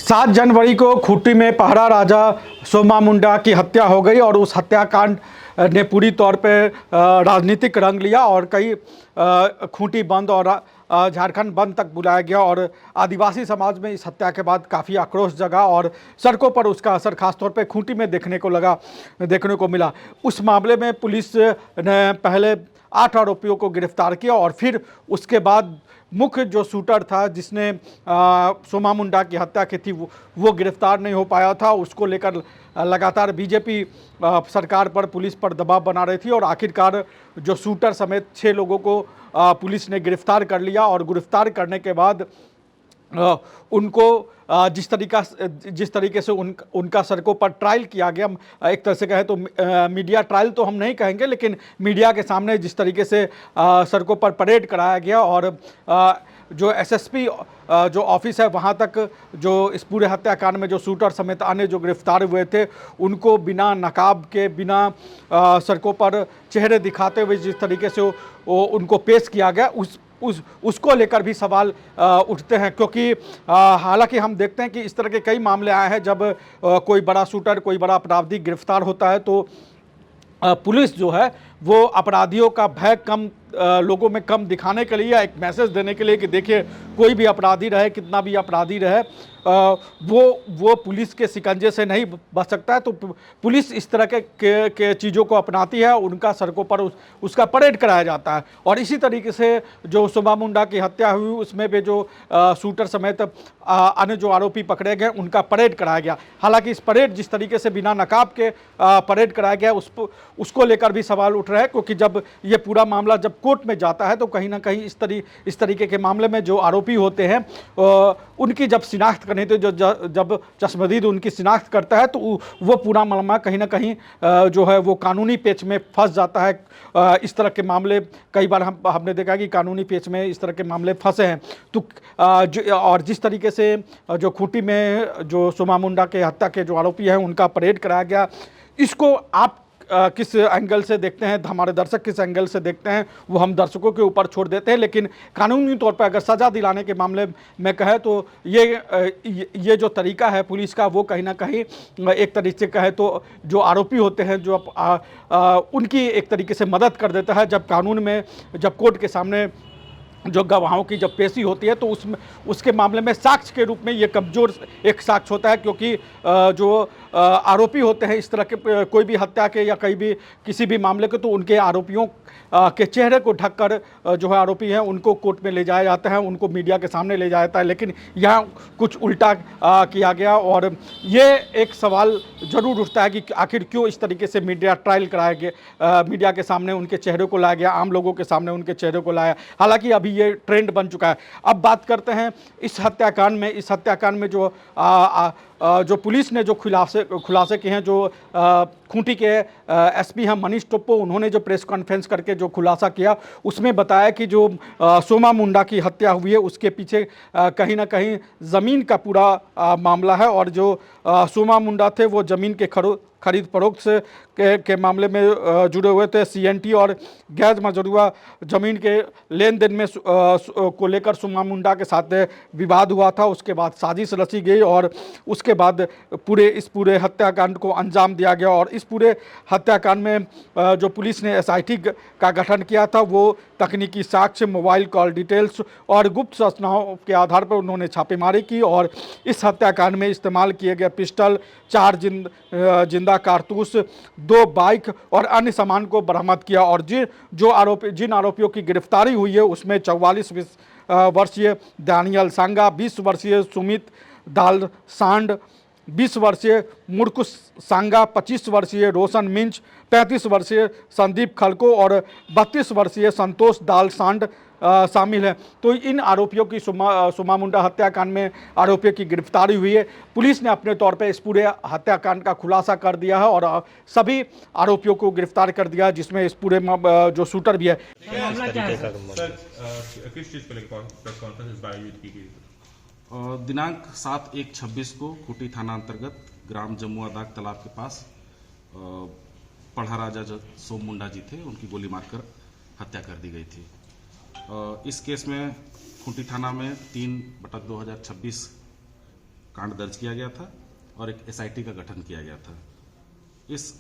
7 जनवरी को खूंटी में पहरा राजा सोमा मुंडा की हत्या हो गई और उस हत्याकांड ने पूरी तौर पे राजनीतिक रंग लिया और कई खूंटी बंद और झारखंड बंद तक बुलाया गया और आदिवासी समाज में इस हत्या के बाद काफ़ी आक्रोश जगा और सड़कों पर उसका असर खासतौर पे खूंटी में देखने को मिला। उस मामले में पुलिस ने पहले 8 आरोपियों को गिरफ्तार किया और फिर उसके बाद मुख्य जो शूटर था जिसने सोमा मुंडा की हत्या की थी वो गिरफ्तार नहीं हो पाया था। उसको लेकर लगातार बीजेपी सरकार पर पुलिस पर दबाव बना रही थी और आखिरकार जो शूटर समेत 6 लोगों को पुलिस ने गिरफ्तार कर लिया और गिरफ्तार करने के बाद उनको जिस तरीके से उनका सड़कों पर ट्रायल किया गया, एक तरह से कहें तो मीडिया ट्रायल तो हम नहीं कहेंगे, लेकिन मीडिया के सामने जिस तरीके से सड़कों पर परेड कराया गया और जो एसएसपी जो ऑफिस है वहाँ तक जो इस पूरे हत्याकांड में जो शूटर समेत अन्य जो गिरफ्तार हुए थे उनको बिना नकाब के, बिना सड़कों पर चेहरे दिखाते हुए जिस तरीके से उनको पेश किया गया, उसको लेकर भी सवाल उठते हैं। क्योंकि हालांकि हम देखते हैं कि इस तरह के कई मामले आए हैं जब कोई बड़ा शूटर, कोई बड़ा अपराधी गिरफ्तार होता है तो पुलिस जो है वो अपराधियों का भय कम लोगों में कम दिखाने के लिए या एक मैसेज देने के लिए कि देखिए कोई भी अपराधी रहे, कितना भी अपराधी रहे, वो पुलिस के शिकंजे से नहीं बच सकता है। तो पुलिस इस तरह के चीज़ों को अपनाती है, उनका सड़कों पर उसका परेड कराया जाता है। और इसी तरीके से जो सोमा मुंडा की हत्या हुई उसमें भी जो शूटर समेत अन्य जो आरोपी पकड़े गए उनका परेड कराया गया। हालांकि इस परेड जिस तरीके से बिना नकाब के परेड कराया गया उसको लेकर भी सवाल उठ रहे हैं, क्योंकि जब ये पूरा मामला जब कोर्ट में जाता है तो कहीं ना कहीं इस तरीके के मामले में जो आरोपी होते हैं उनकी जब शिनाख्त करनी, तो जब चश्मदीद उनकी शिनाख्त करता है तो वो पूरा मामला कहीं ना कहीं जो है वो कानूनी पेच में फंस जाता है। इस तरह के मामले कई बार हमने देखा कि कानूनी पेच में इस तरह के मामले फंसे हैं। तो और जिस तरीके से जो खूंटी में जो सोमा मुंडा के हत्या के जो आरोपी हैं उनका परेड कराया गया, इसको आप किस एंगल से देखते हैं, हमारे दर्शक किस एंगल से देखते हैं, वो हम दर्शकों के ऊपर छोड़ देते हैं। लेकिन कानूनी तौर पर अगर सज़ा दिलाने के मामले में कहें तो ये जो तरीका है पुलिस का वो कहीं ना कहीं एक तरीके से कहे तो जो आरोपी होते हैं जो उनकी एक तरीके से मदद कर देता है। जब कानून में जब कोर्ट के सामने जो गवाहों की जब पेशी होती है तो उसके मामले में साक्ष्य के रूप में ये कमज़ोर एक साक्ष्य होता है, क्योंकि जो आरोपी होते हैं इस तरह के कोई भी हत्या के या कहीं भी किसी भी मामले के, तो उनके आरोपियों के चेहरे को ढककर जो है आरोपी हैं उनको कोर्ट में ले जाया जाता है, उनको मीडिया के सामने ले जाया जाता है। लेकिन यहाँ कुछ उल्टा किया गया और ये एक सवाल ज़रूर उठता है कि आखिर क्यों इस तरीके से मीडिया ट्रायल कराया गया, मीडिया के सामने उनके चेहरे को लाया गया, आम लोगों के सामने उनके चेहरे को लाया। हालांकि अभी ये ट्रेंड बन चुका है। अब बात करते हैं इस हत्याकांड में जो पुलिस ने जो खुलासे किए हैं, जो खूंटी के एसपी हैं मनीष टोप्पो, उन्होंने जो प्रेस कॉन्फ्रेंस करके जो खुलासा किया उसमें बताया कि जो सोमा मुंडा की हत्या हुई है उसके पीछे कहीं ना कहीं ज़मीन का पूरा मामला है और जो सोमा मुंडा थे वो ज़मीन के खरीद फरोख्त से के मामले में जुड़े हुए थे। सीएनटी और गैर मजरूआ ज़मीन के लेन देन में को लेकर सोमा मुंडा के साथ विवाद हुआ था। उसके बाद साजिश रची गई और उसके बाद इस पूरे हत्याकांड को अंजाम दिया गया। और इस पूरे हत्याकांड में जो पुलिस ने एसआईटी का गठन किया था वो तकनीकी साक्ष्य, मोबाइल कॉल डिटेल्स और गुप्त सूचनाओं के आधार पर उन्होंने छापेमारी की और इस हत्याकांड में इस्तेमाल किए गए पिस्टल, 4 जिंदा कारतूस, 2 बाइक और अन्य सामान को बरामद किया। और जिन आरोपियों की गिरफ्तारी हुई है उसमें 44 वर्षीय दानियल सांगा, 20 वर्षीय सुमित दाल सांड, 20 वर्षीय मुरकुस सांगा, 25 वर्षीय रोशन मिंच, 35 वर्षीय संदीप खलको और 32 वर्षीय संतोष दाल सांड शामिल हैं। तो इन आरोपियों की सोमा मुंडा हत्याकांड में आरोपियों की गिरफ्तारी हुई है। पुलिस ने अपने तौर पे इस पूरे हत्याकांड का खुलासा कर दिया है और सभी आरोपियों को गिरफ्तार कर दिया, जिसमें इस पूरे जो शूटर भी है। दिनांक 7/1/26 को खूंटी थाना अंतर्गत ग्राम जमुआ दाग तालाब के पास पढ़ा राजा जो सोम मुंडा जी थे उनकी गोली मारकर हत्या कर दी गई थी। इस केस में खूंटी थाना में 3/2026 कांड दर्ज किया गया था और एक एसआईटी का गठन किया गया था। इस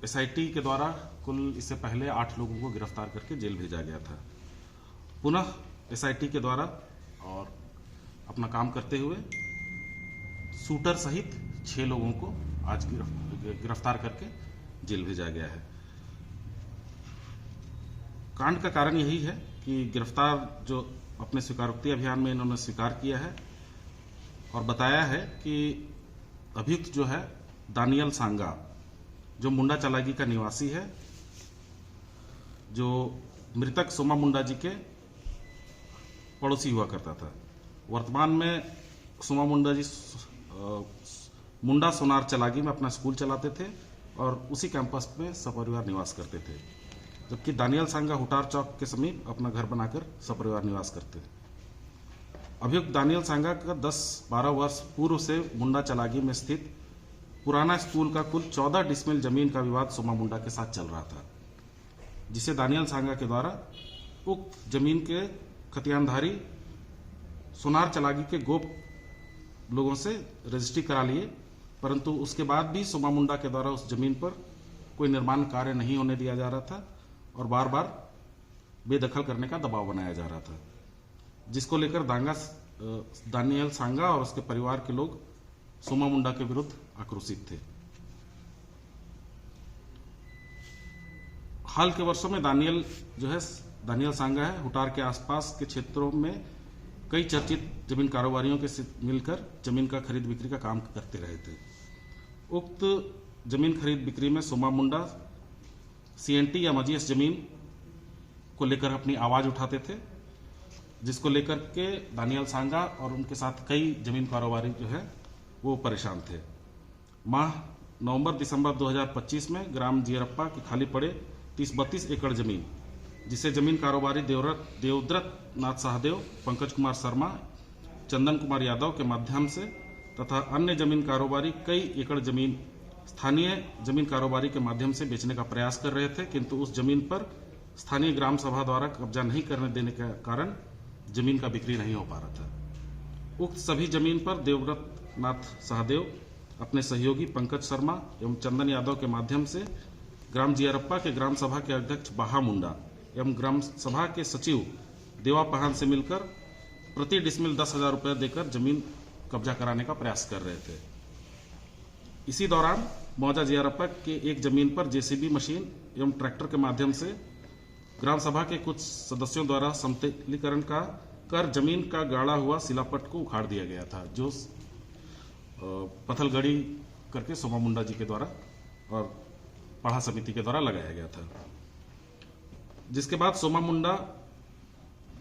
एसआईटी के द्वारा कुल इससे पहले 8 लोगों को गिरफ्तार करके जेल भेजा गया था। पुनः एसआईटी के द्वारा और अपना काम करते हुए शूटर सहित 6 लोगों को आज गिरफ्तार करके जेल भेजा गया है। कांड का कारण यही है कि गिरफ्तार जो अपने स्वीकारोक्ति अभियान में इन्होंने स्वीकार किया है और बताया है कि अभियुक्त जो है दानियल सांगा, जो मुंडा चलागी का निवासी है, जो मृतक सोमा मुंडा जी के पड़ोसी हुआ करता था। वर्तमान में सोमा मुंडा जी मुंडा सोनार चलागी में अपना स्कूल चलाते थे और उसी कैंपस में सपरिवार निवास करते थे, जबकि दानियल सांगा हुटार चौक के समीप अपना घर बनाकर सपरिवार निवास करते थे। अभियुक्त दानियल सांगा का 10-12 वर्ष पूर्व से मुंडा चलागी में स्थित पुराना स्कूल का कुल 14 डिसमिल जमीन का विवाद सोमा मुंडा के साथ चल रहा था, जिसे दानियल सांगा के द्वारा उक्त जमीन के खतियानधारी सोनार चलागी के गोप लोगों से रजिस्ट्री करा लिए, परंतु उसके बाद भी सोमा मुंडा के द्वारा उस जमीन पर कोई निर्माण कार्य नहीं होने दिया जा रहा था और बार बार बेदखल करने का दबाव बनाया जा रहा था, जिसको लेकर दानियल सांगा और उसके परिवार के लोग सोमा मुंडा के विरुद्ध आक्रोशित थे। हाल के वर्षों में दानियल सांगा है हुटार के आसपास के क्षेत्रों में कई चर्चित जमीन कारोबारियों के साथ मिलकर जमीन का खरीद बिक्री का काम करते रहे थे। उक्त जमीन खरीद बिक्री में सोमा मुंडा सीएनटी या मजीएस जमीन को लेकर अपनी आवाज उठाते थे, जिसको लेकर के दानियल सांगा और उनके साथ कई जमीन कारोबारी जो है वो परेशान थे। माह नवंबर-दिसंबर 2025 में ग्राम जियरप्पा की खाली पड़े 30-32 एकड़ जमीन, जिसे जमीन कारोबारी देवव्रत नाथ सहदेव, पंकज कुमार शर्मा, चंदन कुमार यादव के माध्यम से तथा अन्य जमीन कारोबारी कई एकड़ जमीन स्थानीय जमीन कारोबारी के माध्यम से बेचने का प्रयास कर रहे थे, किंतु उस जमीन पर स्थानीय ग्राम सभा द्वारा कब्जा नहीं करने देने के कारण जमीन का बिक्री नहीं हो पा रहा था। उक्त सभी जमीन पर देवव्रत नाथ सहदेव अपने सहयोगी पंकज शर्मा एवं चंदन यादव के माध्यम से ग्राम जियरप्पा के ग्राम सभा के अध्यक्ष बाहा मुंडा एवं ग्राम सभा के सचिव देवा पहान से मिलकर प्रति डिसमिल 10,000 रुपये देकर जमीन कब्जा कराने का प्रयास कर रहे थे। इसी दौरान मौजा जियरप्पा के एक जमीन पर जेसीबी मशीन एवं ट्रैक्टर के माध्यम से ग्राम सभा के कुछ सदस्यों द्वारा समतलीकरण का कर जमीन का गाड़ा हुआ शिलापट को उखाड़ दिया गया था, जो पथलगड़ी करके सोमा मुंडा जी के द्वारा और पढ़ा समिति के द्वारा लगाया गया था। जिसके बाद सोमा मुंडा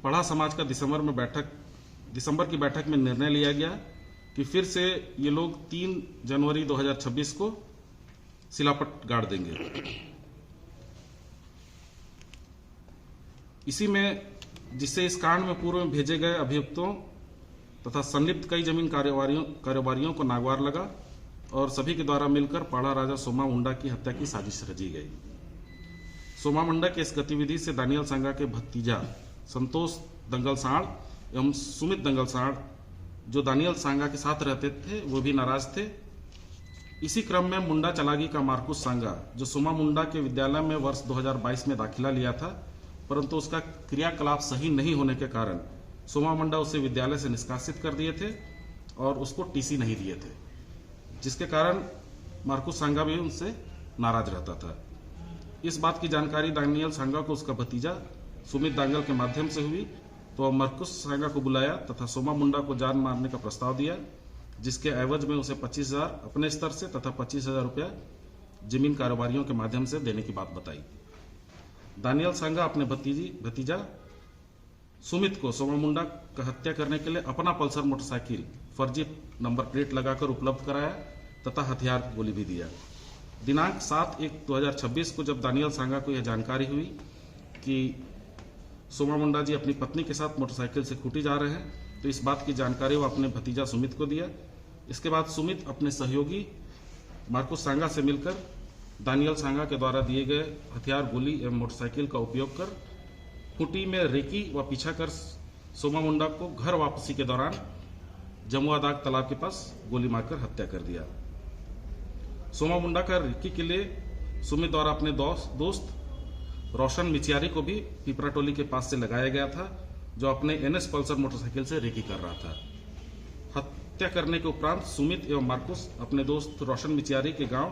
पढ़ा समाज का दिसंबर की बैठक में निर्णय लिया गया कि फिर से ये लोग 3 जनवरी 2026 को शिलापट गाड़ देंगे। इसी में जिससे इस कांड में पूर्व में भेजे गए अभियुक्तों तथा संलिप्त कई जमीन कारोबारियों को नागवार लगा और सभी के द्वारा मिलकर पाड़ा राजा सोमा मुंडा की हत्या की साजिश रची गई। सोमा मुंडा के इस गतिविधि से दानियल सांगा के भतीजा संतोष दंगलसाड़ एवं सुमित दंगलसाड़, जो दानियल सांगा के साथ रहते थे, वो भी नाराज थे। इसी क्रम में मुंडा चलागी का मार्कुस सांगा, जो सोमा मुंडा के विद्यालय में वर्ष 2022 में दाखिला लिया था, परंतु उसका क्रियाकलाप सही नहीं होने के कारण सोमा मुंडा उसे विद्यालय से निष्कासित कर दिए थे और उसको टीसी नहीं दिए थे, जिसके कारण मार्कुस सांगा भी उनसे नाराज रहता था। इस बात की जानकारी दानियल सांगा को उसका भतीजा सुमित दांगल के माध्यम से हुई, तो मार्कुस सांगा को बुलाया तथा सोमा मुंडा को जान मारने का प्रस्ताव दिया, जिसके एवज में उसे 25,000 अपने स्तर से तथा 25,000 रुपया जमीन कारोबारियों के माध्यम से देने की बात बताई। दानियल सांगा अपने भतीजा सुमित को सोमा मुंडा का हत्या करने के लिए अपना पल्सर मोटरसाइकिल फर्जी नंबर प्लेट लगाकर उपलब्ध कराया तथा हथियार गोली भी दिया। दिनांक 7/1/2026 को जब दानियल सांगा को यह जानकारी हुई कि सोमा मुंडा जी अपनी पत्नी के साथ मोटरसाइकिल से खूंटी जा रहे हैं, तो इस बात की जानकारी वो अपने भतीजा सुमित को दिया। इसके बाद सुमित अपने सहयोगी मार्कुस सांगा से मिलकर दानियल सांगा के द्वारा दिए गए हथियार, गोली एवं मोटरसाइकिल का उपयोग कर खूंटी में रेकी व पीछा कर सोमा मुंडा को घर वापसी के दौरान जमुआ दाग तालाब के पास गोली मारकर हत्या कर दिया। सोमा मुंडा का रिक्की के लिए सुमित द्वारा अपने दोस्त रोशन मिचियारी को भी पिपरा टोली के पास से लगाया गया था, जो अपने एनएस पल्सर मोटरसाइकिल से रेकी कर रहा था। हत्या करने के उपरांत सुमित एवं मार्कुस अपने दोस्त रोशन मिचियारी के गांव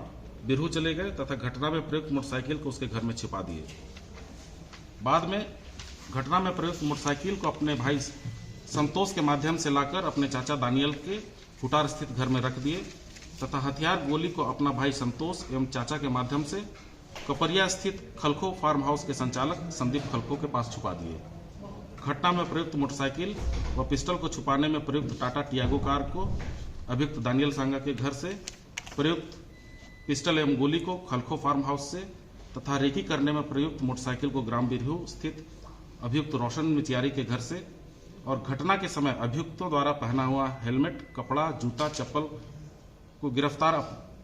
बिरहू चले गए तथा घटना में प्रयुक्त मोटरसाइकिल को उसके घर में छिपा दिए। बाद में घटना में प्रयुक्त मोटरसाइकिल को अपने भाई संतोष के माध्यम से लाकर अपने चाचा दानियल के फुटार स्थित घर में रख दिए तथा हथियार गोली को अपना भाई संतोष एवं चाचा के माध्यम से कपरिया स्थित खलखो फार्म हाउस के संचालक संदीप खलखो के पास छुपा दिए। घटना में प्रयुक्त मोटरसाइकिल व पिस्टल को छुपाने में प्रयुक्त टाटा टियागो कार को अभियुक्त दानियल सांगा के घर से, प्रयुक्त पिस्टल एवं गोली को खलखो फार्म हाउस से तथा रेकी करने में प्रयुक्त मोटरसाइकिल को ग्राम बिरहू स्थित अभियुक्त रोशन मिचियारी के घर से और घटना के समय अभियुक्तों द्वारा पहना हुआ हेलमेट, कपड़ा, जूता, चप्पल को गिरफ्तार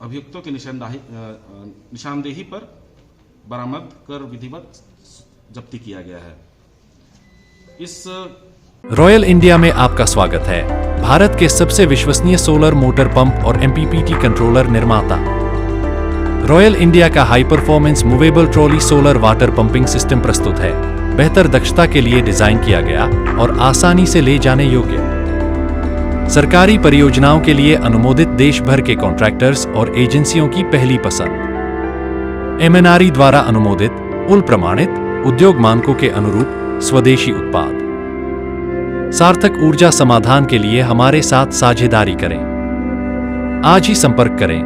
अभियुक्तों की निशानदेही पर बरामद कर विधिवत जब्ती किया गया है। इस रॉयल इंडिया में आपका स्वागत है। भारत के सबसे विश्वसनीय सोलर मोटर पंप और एमपीपीटी कंट्रोलर निर्माता रॉयल इंडिया का high performance movable trolley solar water pumping system प्रस्तुत है। बेहतर दक्षता के लिए डिजाइन किया गया और आसानी से ले जाने योग्य। सरकारी परियोजनाओं के लिए अनुमोदित देश भर के कॉन्ट्रैक्टर्स और एजेंसियों की पहली पसंद। एमएनआरई द्वारा अनुमोदित, उल प्रमाणित, उद्योग मानकों के अनुरूप स्वदेशी उत्पाद। सार्थक ऊर्जा समाधान के लिए हमारे साथ साझेदारी करें। आज ही संपर्क करें।